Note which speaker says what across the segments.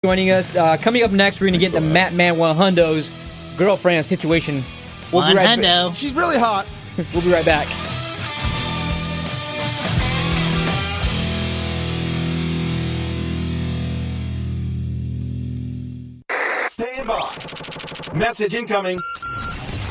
Speaker 1: Joining us. Coming up next, we're going to get the Mattman 100's girlfriend situation. We'll be right back.
Speaker 2: She's really hot.
Speaker 1: We'll be right back.
Speaker 3: Stand by. Message incoming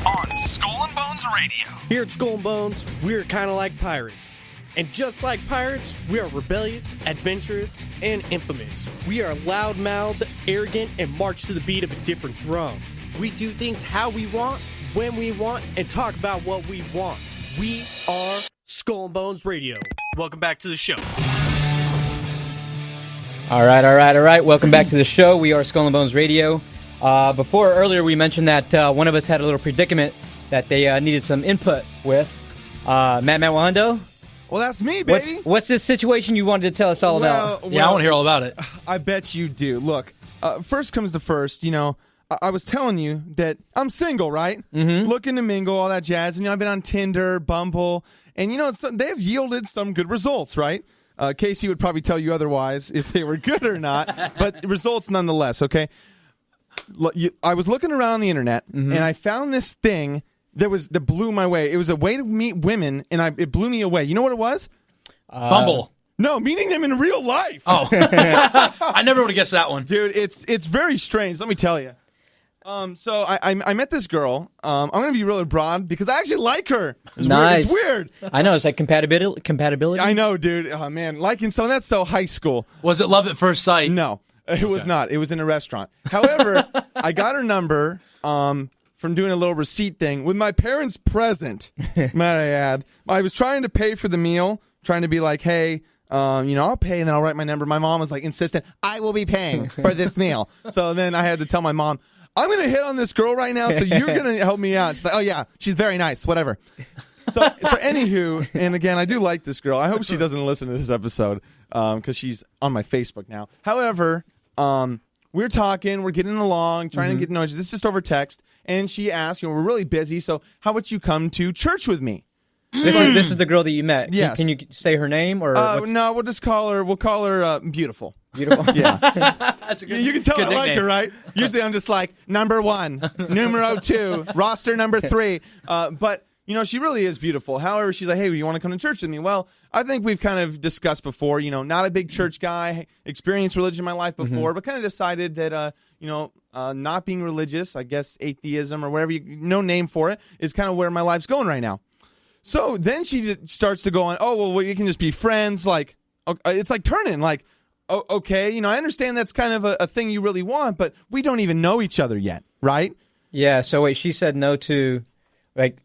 Speaker 3: on Skull and Bones Radio.
Speaker 4: Here at Skull and Bones, we're kind of like pirates. And just like pirates, we are rebellious, adventurous, and infamous. We are loud-mouthed, arrogant, and march to the beat of a different drum. We do things how we want, when we want, and talk about what we want. We are Skull and Bones Radio. Welcome back to the show.
Speaker 1: All right. Welcome back to the show. We are Skull and Bones Radio. Earlier we mentioned that one of us had a little predicament that they needed some input with. Matt Wando?
Speaker 2: Well, that's me, baby.
Speaker 1: What's this situation you wanted to tell us all about?
Speaker 5: Yeah, I want to hear all about it.
Speaker 2: I bet you do. Look, first comes to first, I was telling you that I'm single, right? Mm-hmm. Looking to mingle, all that jazz. And, I've been on Tinder, Bumble, and, they've yielded some good results, right? Casey would probably tell you otherwise if they were good or not, but results nonetheless, okay? I was looking around on the internet, and I found this thing that blew my way. It was a way to meet women, and it blew me away. You know what it was?
Speaker 5: Bumble.
Speaker 2: No, meeting them in real life.
Speaker 5: Oh. I never would have guessed that one.
Speaker 2: Dude, it's very strange, let me tell you. So I met this girl. I'm going to be really broad because I actually like her.
Speaker 1: Nice.
Speaker 2: It's weird.
Speaker 1: I know, it's like compatibility.
Speaker 2: I know, dude. Oh, man. Liking someone, that's so high school.
Speaker 5: Was it love at first sight?
Speaker 2: No, it was not. It was in a restaurant. However, I got her number from doing a little receipt thing with my parents present, might I add. I was trying to pay for the meal, trying to be like, hey, I'll pay and then I'll write my number. My mom was like insistent, I will be paying for this meal. So then I had to tell my mom, I'm going to hit on this girl right now, so you're going to help me out. She's like, oh, yeah, she's very nice, whatever. So anywho, and again, I do like this girl. I hope she doesn't listen to this episode because she's on my Facebook now. However, we're talking, we're getting along, trying to get to know each other. This is just over text. And she asked, we're really busy, so how about you come to church with me?
Speaker 1: This is the girl that you met.
Speaker 2: Yes.
Speaker 1: Can you say her name? Or
Speaker 2: no, we'll just call her Beautiful.
Speaker 1: Beautiful?
Speaker 2: Yeah.
Speaker 5: That's a good
Speaker 2: You can tell I
Speaker 5: nickname.
Speaker 2: like her, right? Usually I'm just like, number 1, numero 2, roster number 3. But, she really is beautiful. However, she's like, hey, you want to come to church with me? Well, I think we've kind of discussed before, not a big church guy, experienced religion in my life before, but kind of decided that, not being religious, I guess atheism or whatever, no name for it, is kind of where my life's going right now. So then she starts to go on, oh, well, we can just be friends. Like, it's like turning, like, oh, okay, I understand that's kind of a thing you really want, but we don't even know each other yet, right?
Speaker 1: Yeah, so wait, she said no to, like,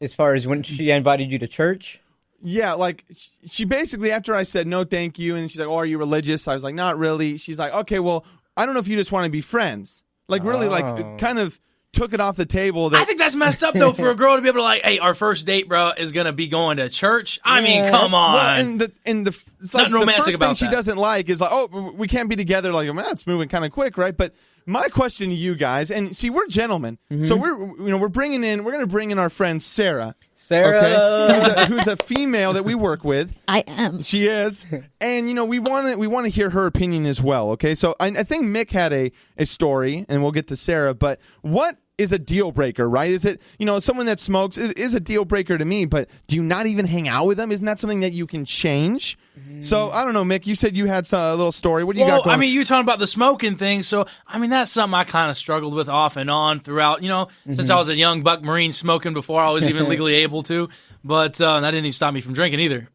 Speaker 1: as far as when she invited you to church?
Speaker 2: Yeah, like, she basically, after I said no thank you, and she's like, oh, are you religious? I was like, not really. She's like, okay, well, I don't know if you just want to be friends. Like, really, like, kind of took it off the table.
Speaker 5: I think that's messed up, though, for a girl to be able to, like, hey, our first date, bro, is going to be going to church. I mean, come on.
Speaker 2: Well, it's like
Speaker 5: nothing romantic
Speaker 2: the first
Speaker 5: about
Speaker 2: thing she
Speaker 5: that.
Speaker 2: doesn't like is like, oh, we can't be together. Like, man, it's moving kind of quick, right? But my question to you guys, and see, we're gentlemen, so we're going to bring in our friend Sara. Okay? who's a female that we work with.
Speaker 6: I am.
Speaker 2: She is, and we want to hear her opinion as well. Okay, so I think Mick had a story, and we'll get to Sara. But what is a deal breaker, right? Is it, someone that smokes is a deal breaker to me, but do you not even hang out with them? Isn't that something that you can change? So, I don't know, Mick, you said you had a little story. What do you got going?
Speaker 5: I mean, you talking about the smoking thing, so, I mean, that's something I kind of struggled with off and on throughout, since I was a young buck Marine smoking before I was even legally able to, but that didn't even stop me from drinking either.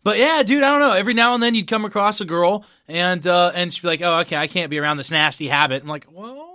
Speaker 5: But yeah, dude, I don't know. Every now and then you'd come across a girl, and she'd be like, oh, okay, I can't be around this nasty habit. I'm like, well,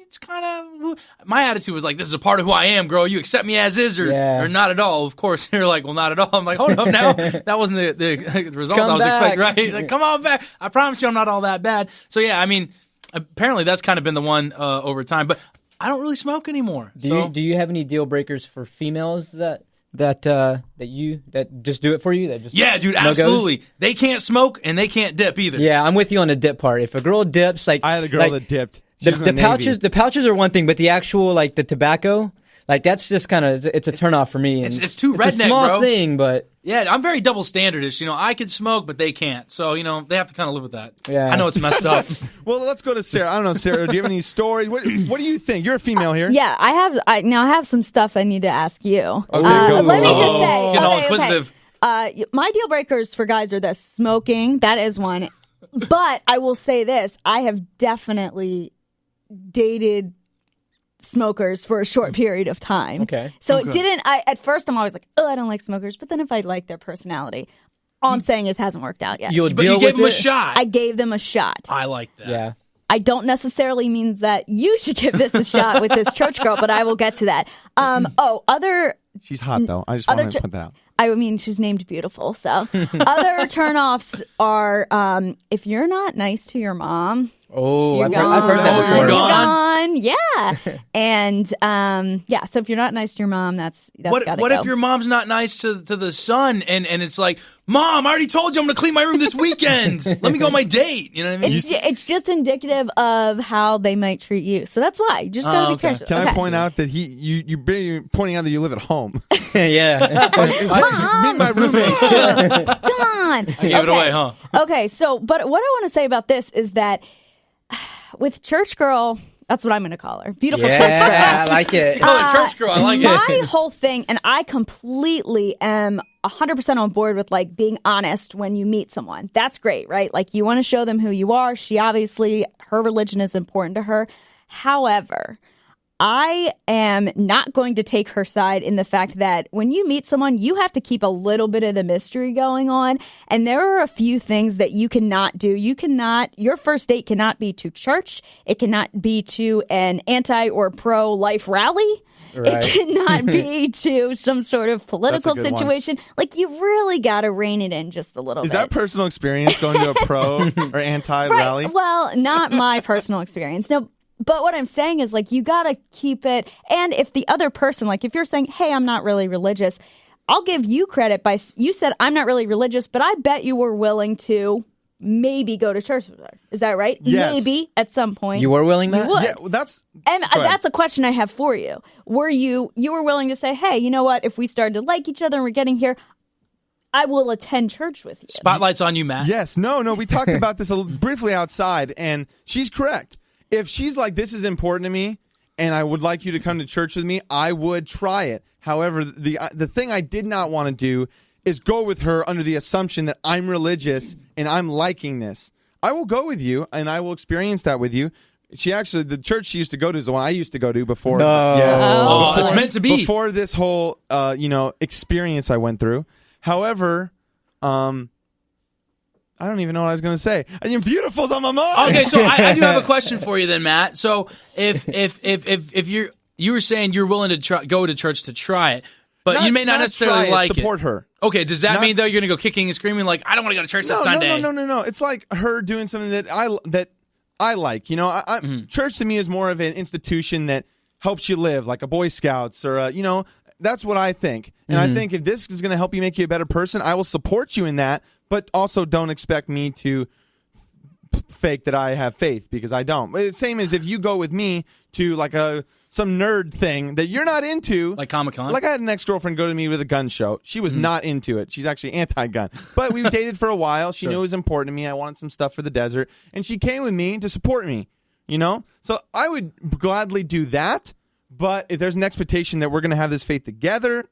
Speaker 5: it's kind of, my attitude was like, this is a part of who I am, girl. You accept me as is or not at all. Of course, you're like, well, not at all. I'm like, hold up now. That wasn't the result I was expecting, right? Like, come on back. I promise you I'm not all that bad. So yeah, I mean, apparently that's kind of been the one over time, but I don't really smoke anymore.
Speaker 1: Do you have any deal breakers for females that just do it for you?
Speaker 5: Yeah, dude, absolutely. They can't smoke and they can't dip either.
Speaker 1: Yeah, I'm with you on the dip part. If a girl dips, like
Speaker 2: I had a girl that dipped.
Speaker 1: The pouches are one thing, but the actual the tobacco, that's just kind of it's a turnoff for me.
Speaker 5: It's too redneck,
Speaker 1: it's a small
Speaker 5: bro.
Speaker 1: thing, but
Speaker 5: Yeah, I'm very double standardish. I could smoke, but they can't. So, they have to kind of live with that.
Speaker 1: Yeah.
Speaker 5: I know it's messed up.
Speaker 2: Well, let's go to Sarah. I don't know, Sarah, do you have any stories? What do you think? You're a female here.
Speaker 6: Yeah, I have some stuff I need to ask you.
Speaker 2: Okay, go.
Speaker 6: Let me just say,
Speaker 5: Getting all inquisitive.
Speaker 6: my deal breakers for guys are this: smoking, that is one. But I will say this: I have definitely dated smokers for a short period of time.
Speaker 1: Okay.
Speaker 6: So it didn't. At first, I'm always like, oh, I don't like smokers. But then if I like their personality, all I'm saying is hasn't worked out yet.
Speaker 5: But you gave them a shot.
Speaker 6: I gave them a shot.
Speaker 5: I like that.
Speaker 1: Yeah.
Speaker 6: I don't necessarily mean that you should give this a shot with this church girl, but I will get to that.
Speaker 2: She's hot, though. I just wanted to put that out.
Speaker 6: I mean, she's named Beautiful. So other turnoffs are if you're not nice to your mom.
Speaker 1: Oh,
Speaker 6: I've
Speaker 1: heard that before.
Speaker 5: You're
Speaker 6: You're
Speaker 5: gone.
Speaker 6: gone. Yeah. And so if you're not nice to your mom, that's
Speaker 5: What
Speaker 6: gotta go.
Speaker 5: if your mom's not nice to the son and it's like, Mom, I already told you I'm going to clean my room this weekend. Let me go on my date. You know what I mean?
Speaker 6: It's just indicative of how they might treat you. So that's why. You just got to be careful.
Speaker 2: Can I point out that you're pointing out that you live at home?
Speaker 1: Yeah.
Speaker 2: Meet my roommates.
Speaker 6: Come on.
Speaker 5: I gave it away, huh?
Speaker 6: Okay, so, but what I want to say about this is that with Church Girl, that's what I'm going to call her. Beautiful Church Girl.
Speaker 1: Yeah, I like it.
Speaker 5: Oh, the church girl. I like it.
Speaker 6: My whole thing, and I completely am 100% on board with like being honest when you meet someone. That's great, right? Like you want to show them who you are. She obviously, her religion is important to her. However, I am not going to take her side in the fact that when you meet someone, you have to keep a little bit of the mystery going on. And there are a few things that you cannot do. Your first date cannot be to church. It cannot be to an anti or pro-life rally.
Speaker 1: Right.
Speaker 6: It cannot be to some sort of political
Speaker 2: That's a good
Speaker 6: situation. Like, you really got to rein it in just a little
Speaker 2: Is
Speaker 6: bit.
Speaker 2: that personal experience going to a pro or anti rally?
Speaker 6: Well, not my personal experience. No, but what I'm saying is, like, you got to keep it. And if the other person, like, if you're saying, hey, I'm not really religious, I'll give you credit by, you said, I'm not really religious, but I bet you were willing to maybe go to church with her. Is that right?
Speaker 2: Yes.
Speaker 6: Maybe at some point.
Speaker 1: You were willing, Matt?
Speaker 6: You would.
Speaker 2: Yeah, well, that's.
Speaker 6: And
Speaker 2: Go ahead.
Speaker 6: that's a question I have for you. Were you were willing to say, hey, you know what? If we started to like each other and we're getting here, I will attend church with you.
Speaker 5: Spotlight's on you, Matt.
Speaker 2: Yes. No, we talked about this briefly outside, and she's correct. If she's like, this is important to me, and I would like you to come to church with me, I would try it. However, the thing I did not want to do is go with her under the assumption that I'm religious and I'm liking this. I will go with you, and I will experience that with you. The church she used to go to is the one I used to go to before.
Speaker 1: No.
Speaker 2: Yes.
Speaker 5: Oh,
Speaker 2: Before-
Speaker 5: it's meant to be.
Speaker 2: Before this whole, experience I went through. However, I don't even know what I was going to say. And beautiful's on my mind.
Speaker 5: Okay, so I do have a question for you then, Matt. So if you were saying you're willing to go to church to try it, but you may not necessarily like
Speaker 2: support
Speaker 5: it.
Speaker 2: her.
Speaker 5: Okay, does that mean though you're going to go kicking and screaming like I don't want to go to church that Sunday?
Speaker 2: No. It's like her doing something that I like. You know, church to me is more of an institution that helps you live, like a Boy Scouts or that's what I think. And I think if this is going to help you make you a better person, I will support you in that. But also don't expect me to fake that I have faith, because I don't. It's same as if you go with me to like some nerd thing that you're not into.
Speaker 5: Like Comic-Con?
Speaker 2: Like I had an ex-girlfriend go to me with a gun show. She was not into it. She's actually anti-gun. But we dated for a while. She knew it was important to me. I wanted some stuff for the desert. And she came with me to support me, So I would gladly do that. But if there's an expectation that we're going to have this faith together,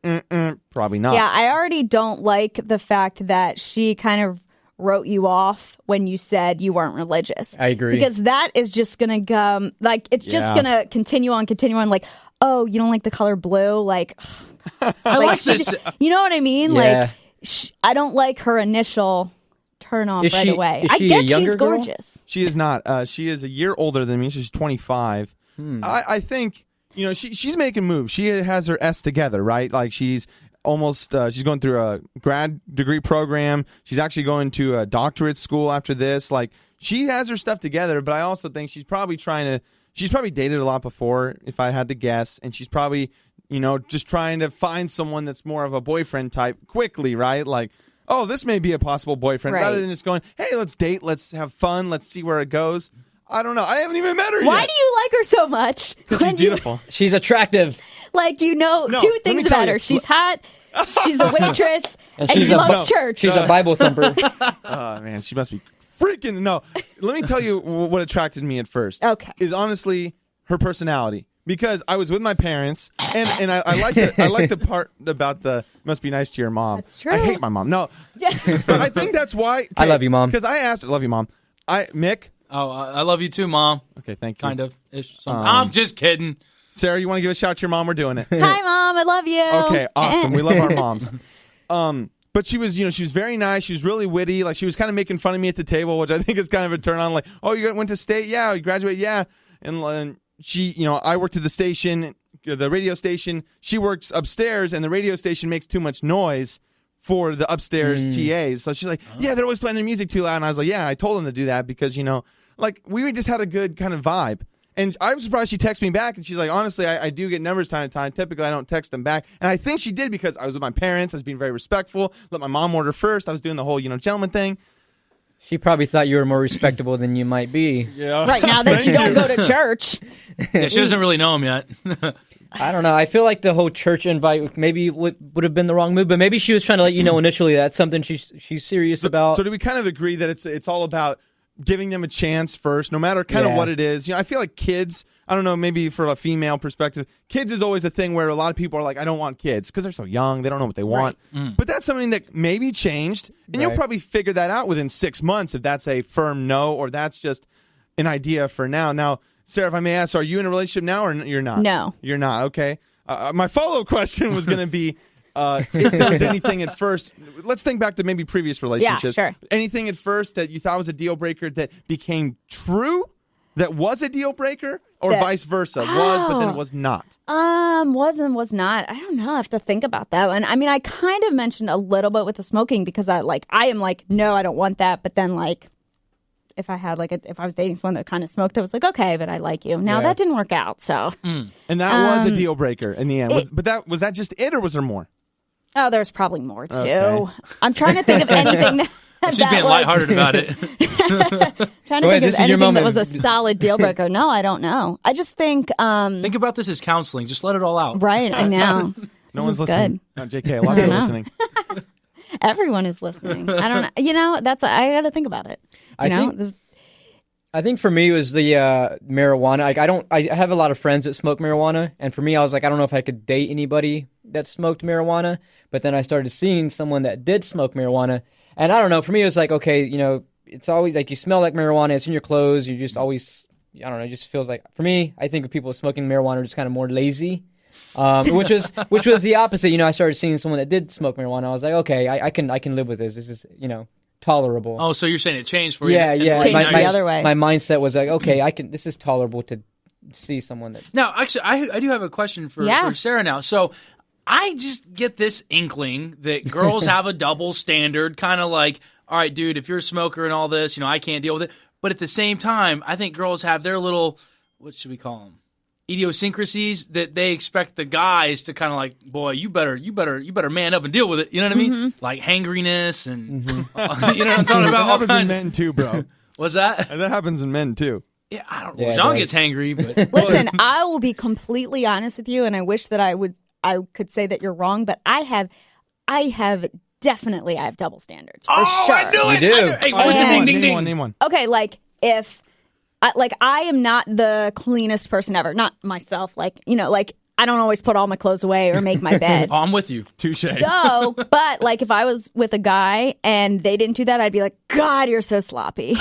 Speaker 2: probably not.
Speaker 6: Yeah, I already don't like the fact that she kind of wrote you off when you said you weren't religious.
Speaker 1: I agree.
Speaker 6: Because that is just going to go, like, it's just going to continue on, like, oh, you don't like the color blue? Like,
Speaker 5: I like this.
Speaker 6: You know what I mean?
Speaker 1: Yeah.
Speaker 6: Like, I don't like her initial turn off right away.
Speaker 1: Is
Speaker 6: I
Speaker 1: she
Speaker 6: get
Speaker 1: a younger
Speaker 6: she's
Speaker 1: girl?
Speaker 6: gorgeous.
Speaker 2: She is not. She is a year older than me. She's 25. I think, she's making moves. She has her S together, right? Like she's almost, she's going through a grad degree program. She's actually going to a doctorate school after this. Like she has her stuff together, but I also think she's probably dated a lot before, if I had to guess. And she's probably, just trying to find someone that's more of a boyfriend type quickly, right? Like, oh, this may be a possible boyfriend, rather than just going, hey, let's date, let's have fun, let's see where it goes. I don't know. I haven't even met her yet.
Speaker 6: Why do you like her so much?
Speaker 2: Because she's beautiful.
Speaker 1: She's attractive.
Speaker 6: Like, two
Speaker 2: let
Speaker 6: things
Speaker 2: me tell
Speaker 6: about
Speaker 2: you.
Speaker 6: her. She's hot. She's a waitress.
Speaker 1: And
Speaker 6: And
Speaker 1: she's
Speaker 6: he
Speaker 1: a
Speaker 6: loves church.
Speaker 1: She's a Bible thumper.
Speaker 2: Oh, man, she must be freaking. No, let me tell you what attracted me at first.
Speaker 6: Okay.
Speaker 2: Is honestly her personality. Because I was with my parents, and I like the part about the must be nice to your mom.
Speaker 6: That's true.
Speaker 2: I hate my mom. No, but I think that's why.
Speaker 1: I love you, Mom.
Speaker 2: Because I asked, I love you, Mom. Mick.
Speaker 5: Oh, I love you too, Mom.
Speaker 2: Okay, thank you.
Speaker 5: Kind of ish. I'm just kidding.
Speaker 2: Sarah, you want to give a shout to your mom? We're doing it.
Speaker 6: Hi, Mom. I love you.
Speaker 2: Okay, awesome. We love our moms. But she was, she was very nice. She was really witty. Like she was kind of making fun of me at the table, which I think is kind of a turn on. Like, oh, you went to state? Yeah. You graduated? Yeah. And she, I worked at the station, the radio station. She works upstairs, and the radio station makes too much noise for the upstairs TAs. So she's like, yeah, they're always playing their music too loud. And I was like, yeah, I told them to do that because, like we just had a good kind of vibe. And I was surprised she texted me back, and she's like, honestly, I do get numbers time to time. Typically, I don't text them back. And I think she did because I was with my parents. I was being very respectful. Let my mom order first. I was doing the whole, gentleman thing.
Speaker 1: She probably thought you were more respectable than you might be.
Speaker 2: Yeah.
Speaker 6: Right now that you don't go to church.
Speaker 5: Yeah, she doesn't really know him yet.
Speaker 1: I don't know. I feel like the whole church invite maybe would have been the wrong move, but maybe she was trying to let you know initially that's something she's serious about.
Speaker 2: So do we kind of agree that it's all about giving them a chance first, no matter kind of what it is? I feel like kids, I don't know, maybe from a female perspective, kids is always a thing where a lot of people are like, I don't want kids because they're so young. They don't know what they want. Right. But that's something that maybe changed, and you'll probably figure that out within 6 months if that's a firm no or that's just an idea for now. Now, Sarah, if I may ask, are you in a relationship now or you're not?
Speaker 6: No.
Speaker 2: You're not, okay. My follow-up question was going to be, if there was anything at first, let's think back to maybe previous relationships.
Speaker 6: Yeah, sure.
Speaker 2: Anything at first that you thought was a deal breaker that became true, that was a deal breaker, or vice versa, was but then was not?
Speaker 6: Was and was not. I don't know. I have to think about that one. I mean, I kind of mentioned a little bit with the smoking because I am like, no, I don't want that. But then if I had if I was dating someone that kind of smoked, I was like, okay, but I like you. Now that didn't work out. So,
Speaker 2: and that was a deal breaker in the end. Was that just it, or was there more?
Speaker 6: Oh, there's probably more too.
Speaker 2: Okay.
Speaker 6: I'm trying to think of anything that
Speaker 5: She's being lighthearted about it.
Speaker 6: Trying to think of anything that was a solid deal breaker. No, I don't know. I just think.
Speaker 5: Think about this as counseling. Just let it all out.
Speaker 6: Right, I know.
Speaker 2: No one's listening. Not JK. A lot of people listening.
Speaker 6: Everyone is listening. I don't know. I got to think about it.
Speaker 1: I think for me it was the marijuana. I have a lot of friends that smoke marijuana, and for me I was like, I don't know if I could date anybody that smoked marijuana. But then I started seeing someone that did smoke marijuana, and I don't know. For me it was like, okay, it's always like you smell like marijuana. It's in your clothes. You just always, I don't know. It just feels like, for me, I think of people smoking marijuana are just kind of more lazy. Which was the opposite. I started seeing someone that did smoke marijuana. I was like, okay, I can live with this. This is tolerable.
Speaker 5: Oh, so you're saying it changed for you?
Speaker 1: Yeah.
Speaker 6: Changed the other way.
Speaker 1: My mindset was like, okay, this is tolerable to see someone that.
Speaker 5: Now, actually, I do have a question for Sarah now. So I just get this inkling that girls have a double standard, kind of like, all right, dude, if you're a smoker and all this, I can't deal with it. But at the same time, I think girls have their little, what should we call them? Idiosyncrasies that they expect the guys to kind of like, boy, you better man up and deal with it. You know what I mean? Like hangriness and you know what I'm talking about.
Speaker 2: That happens in men too, bro.
Speaker 5: What's that?
Speaker 2: And that happens in men too.
Speaker 5: Yeah, I don't know. John gets hangry, but
Speaker 6: listen, I will be completely honest with you, and I wish that I could say that you're wrong, but I have definitely double standards for sure.
Speaker 5: I knew it.
Speaker 1: You do.
Speaker 5: Hey, where's the ding, ding, ding?
Speaker 2: Name one.
Speaker 6: Okay, if. I am not the cleanest person ever. Not myself. I don't always put all my clothes away or make my bed.
Speaker 5: Oh, I'm with you.
Speaker 2: Touche.
Speaker 6: So, but if I was with a guy and they didn't do that, I'd be like, God, you're so sloppy.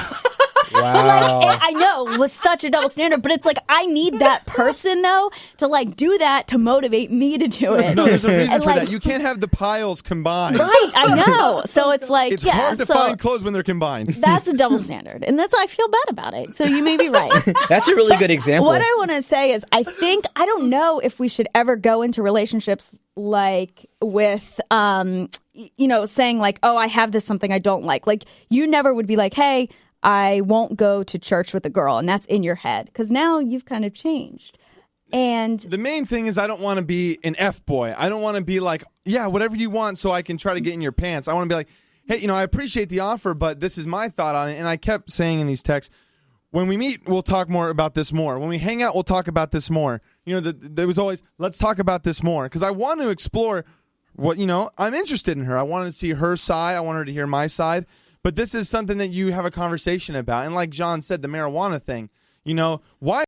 Speaker 1: Wow.
Speaker 6: I know it was such a double standard, but it's like I need that person though to do that to motivate me to do it.
Speaker 2: No, there's a reason for that. You can't have the piles combined.
Speaker 6: Right, I know. So it's like,
Speaker 2: it's hard to find clothes when they're combined.
Speaker 6: That's a double standard, and I feel bad about it. So you may be right.
Speaker 1: That's a really good example.
Speaker 6: What I want to say is, I don't know if we should ever go into relationships with saying oh, I have this something I don't like. You never would be like, hey, I won't go to church with a girl, and that's in your head because now you've kind of changed. And
Speaker 2: the main thing is I don't want to be an F-boy. I don't want to be like, yeah, whatever you want so I can try to get in your pants. I want to be like, hey, I appreciate the offer, but this is my thought on it. And I kept saying in these texts, when we meet, we'll talk more about this more. When we hang out, we'll talk about this more. There was always, let's talk about this more. Because I want to explore I'm interested in her. I wanted to see her side. I want her to hear my side. But this is something that you have a conversation about. And like John said, the marijuana thing, why